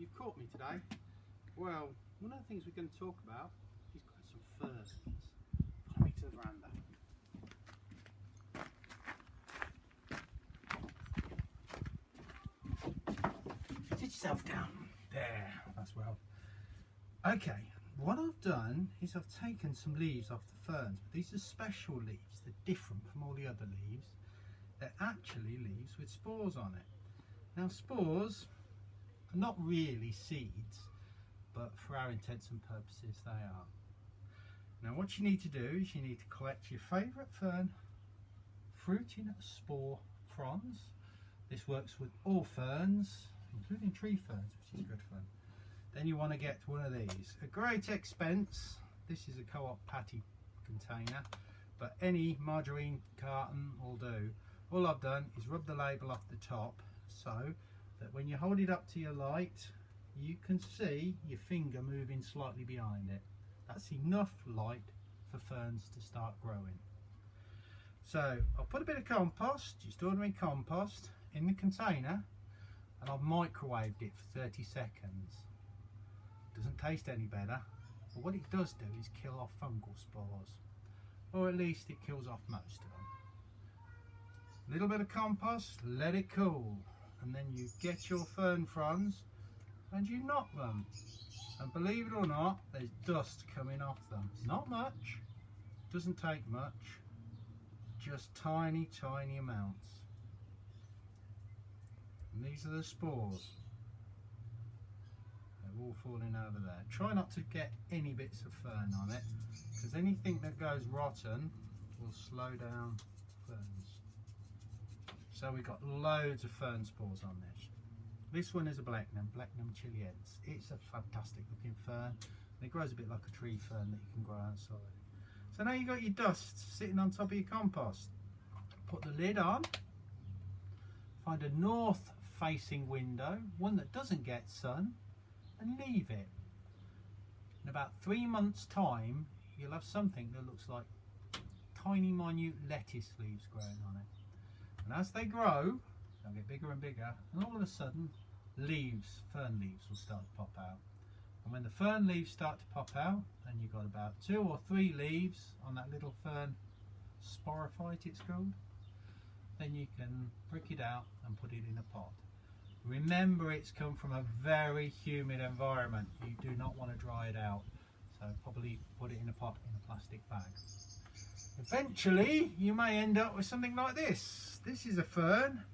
you've caught me today. Well, one of the things we're going to talk about is got some ferns. Follow me to the veranda. Sit yourself down. There, that's well. Okay, what I've done is I've taken some leaves off the ferns, but these are special leaves. They're different from all the other leaves. They're actually leaves with spores on it. Now, spores are not really seeds, but for our intents and purposes they are. Now what you need to do is you need to collect your favourite fern, fruiting spore fronds. This works with all ferns, including tree ferns, which is good fun. Then you want to get one of these. At great expense, this is a co-op patty container, but any margarine carton will do. All I've done is rub the label off the top so that when you hold it up to your light, you can see your finger moving slightly behind it. That's enough light for ferns to start growing. So I'll put a bit of compost, just ordinary compost, in the container, and I've microwaved it for 30 seconds. Doesn't taste any better, but what it does do is kill off fungal spores, or at least it kills off most of them. A little bit of compost, let it cool, and then you get your fern fronds and you knock them, and believe it or not, there's dust coming off them. Not much, doesn't take much, just tiny amounts. And these are the spores. They're all falling over there. Try not to get any bits of fern on it, because anything that goes rotten will slow down ferns. So we've got loads of fern spores on this. This one is a Blechnum chiliense. It's a fantastic looking fern. And it grows a bit like a tree fern that you can grow outside. So now you've got your dust sitting on top of your compost. Put the lid on. Find a north facing window, one that doesn't get sun, and leave it. In about 3 months time, you'll have something that looks like tiny minute lettuce leaves growing on it. And as they grow, they'll get bigger and bigger, and all of a sudden fern leaves will start to pop out. And when the fern leaves start to pop out, and you've got about 2 or 3 leaves on that little fern sporophyte it's called, then you can prick it out and put it in a pot. Remember, it's come from a very humid environment. You do not want to dry it out, so probably put it in a pot in a plastic bag. Eventually you may end up with something like this. This is a fern,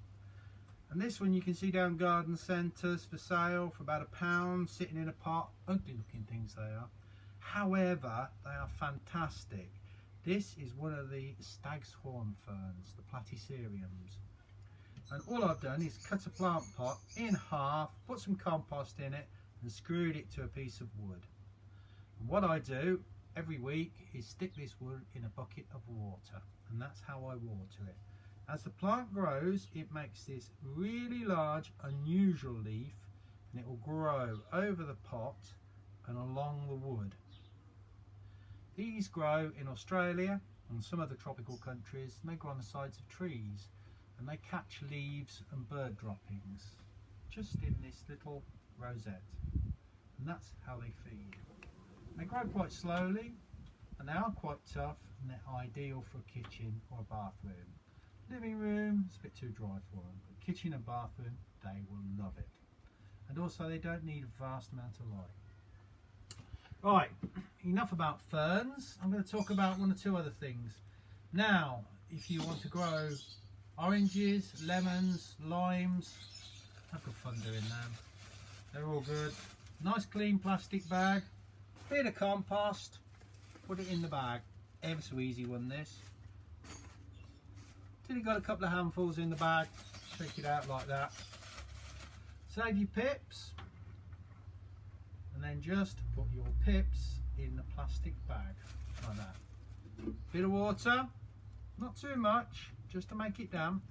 and this one you can see down garden centres for sale for about £1, sitting in a pot. Ugly looking things they are, however they are fantastic. This is one of the staghorn ferns, the platyceriums, and all I've done is cut a plant pot in half, put some compost in it and screwed it to a piece of wood. And what I do every week is stick this wood in a bucket of water, and that's how I water it. As the plant grows, it makes this really large, unusual leaf, and it will grow over the pot and along the wood. These grow in Australia and some other tropical countries, and they grow on the sides of trees, and they catch leaves and bird droppings just in this little rosette, and that's how they feed. They grow quite slowly, and they are quite tough, and they're ideal for a kitchen or a bathroom. Living room, it's a bit too dry for them, but kitchen and bathroom, they will love it. And also they don't need a vast amount of light. Right, enough about ferns. I'm going to talk about 1 or 2 other things. Now, if you want to grow oranges, lemons, limes, have good fun doing them. They're all good. Nice clean plastic bag, bit of compost, put it in the bag. Ever so easy one this. Till you've got a couple of handfuls in the bag, shake it out like that. Save your pips, and then just put your pips in the plastic bag like that. Bit of water, not too much, just to make it damp.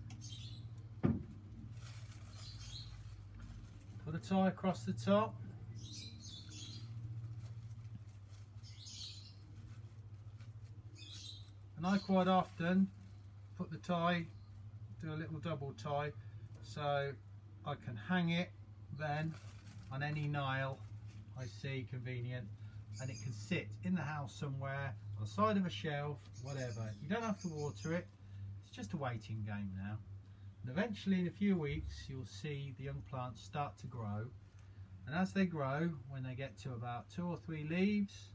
Put a tie across the top. And I quite often put the tie, do a little double tie, so I can hang it then on any nail I see convenient, and it can sit in the house somewhere, on the side of a shelf, whatever. You don't have to water it, it's just a waiting game now. And eventually in a few weeks you'll see the young plants start to grow, and as they grow, when they get to about 2 or 3 leaves,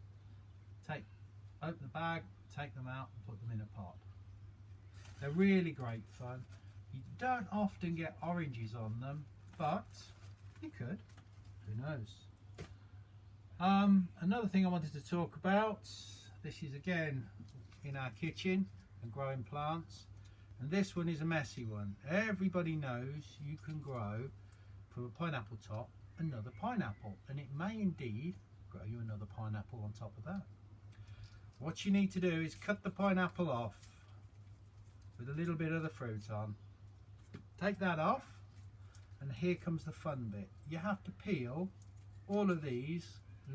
open the bag, take them out and put them in a pot. They're really great fun. You don't often get oranges on them, but you could, who knows. Another thing I wanted to talk about, this is again in our kitchen and growing plants, and this one is a messy one. Everybody knows you can grow from a pineapple top another pineapple, and it may indeed grow you another pineapple on top of that. What you need to do is cut the pineapple off with a little bit of the fruit on. Take that off, and here comes the fun bit. You have to peel all of these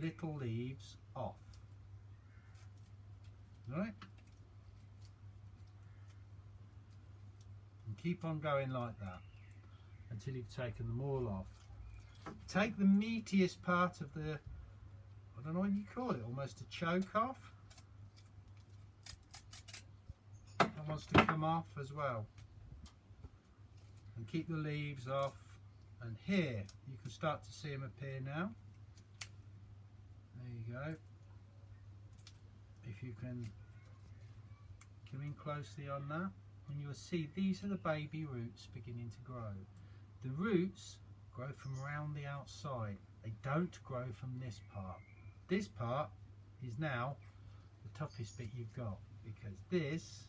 little leaves off. Right? And keep on going like that until you've taken them all off. Take the meatiest part of the, I don't know what you call it, almost a choke off. That wants to come off as well. And keep the leaves off. And here you can start to see them appear now. There you go. If you can come in closely on that, and you'll see these are the baby roots beginning to grow. The roots grow from around the outside. They don't grow from this part. This part is now the toughest bit you've got, because this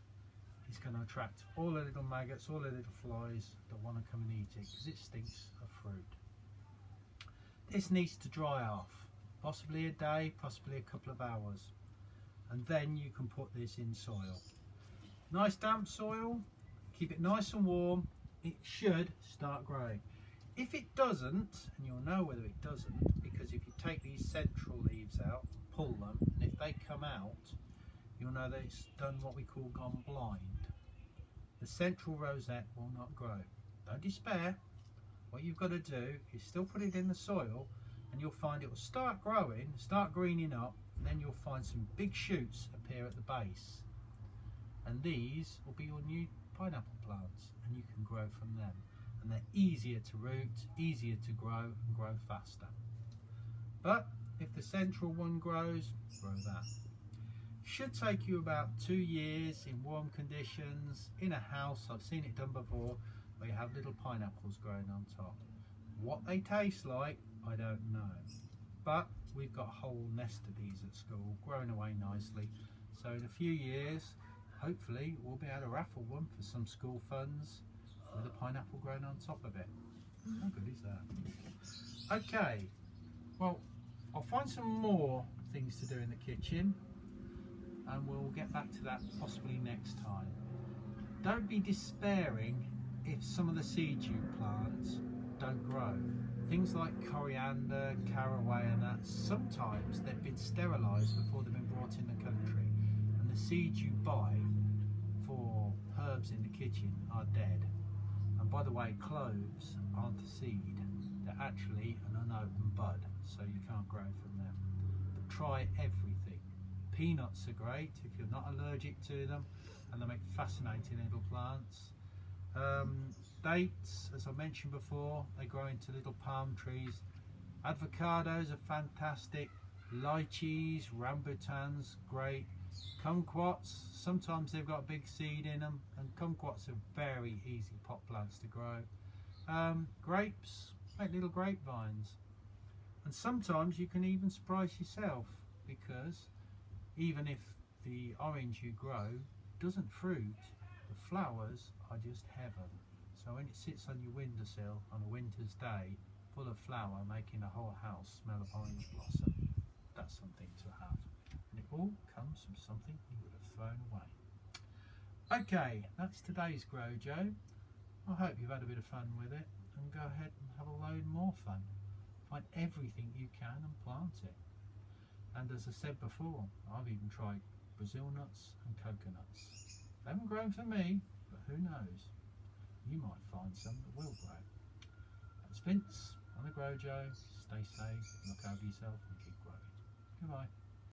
is going to attract all the little maggots, all the little flies that want to come and eat it, because it stinks of fruit. This needs to dry off, possibly a day, possibly a couple of hours, and then you can put this in soil. Nice damp soil, keep it nice and warm, it should start growing. If it doesn't, and you'll know whether it doesn't, because if you take these central leaves out, pull them, and if they come out, you'll know that it's done what we call gone blind. The central rosette will not grow. Don't despair. What you've got to do is still put it in the soil, and you'll find it will start growing, start greening up, and then you'll find some big shoots appear at the base. And these will be your new pineapple plants, and you can grow from them. And they're easier to root, easier to grow, and grow faster. But if the central one grows, grow that. Should take you about 2 years in warm conditions, in a house. I've seen it done before, where you have little pineapples growing on top. What they taste like, I don't know. But we've got a whole nest of these at school, growing away nicely. So in a few years, hopefully we'll be able to raffle one for some school funds with a pineapple growing on top of it. How good is that? Okay, well, I'll find some more things to do in the kitchen, and we'll get back to that possibly next time. Don't be despairing if some of the seeds you plant don't grow. Things like coriander, caraway and that, sometimes they've been sterilised before they've been brought in the country, and the seeds you buy for herbs in the kitchen are dead. And by the way, cloves aren't a seed, they're actually an unopened bud, so you can't grow from them. But try everything. Peanuts are great if you're not allergic to them, and they make fascinating little plants. Dates, as I mentioned before, they grow into little palm trees. Avocados are fantastic. Lychees, rambutans, great. Kumquats, sometimes they've got a big seed in them, and kumquats are very easy pot plants to grow. Grapes, make little grapevines. And sometimes you can even surprise yourself, because even if the orange you grow doesn't fruit, the flowers are just heaven. So when it sits on your windowsill on a winter's day, full of flower, making the whole house smell of orange blossom, that's something to have. And it all comes from something you would have thrown away. Okay, that's today's Grow Joe. I hope you've had a bit of fun with it, and go ahead and have a load more fun. Find everything you can and plant it. And as I said before, I've even tried Brazil nuts and coconuts. They haven't grown for me, but who knows? You might find some that will grow. That's Vince on the Grow Joe. stay safe, look after yourself and keep growing. Goodbye.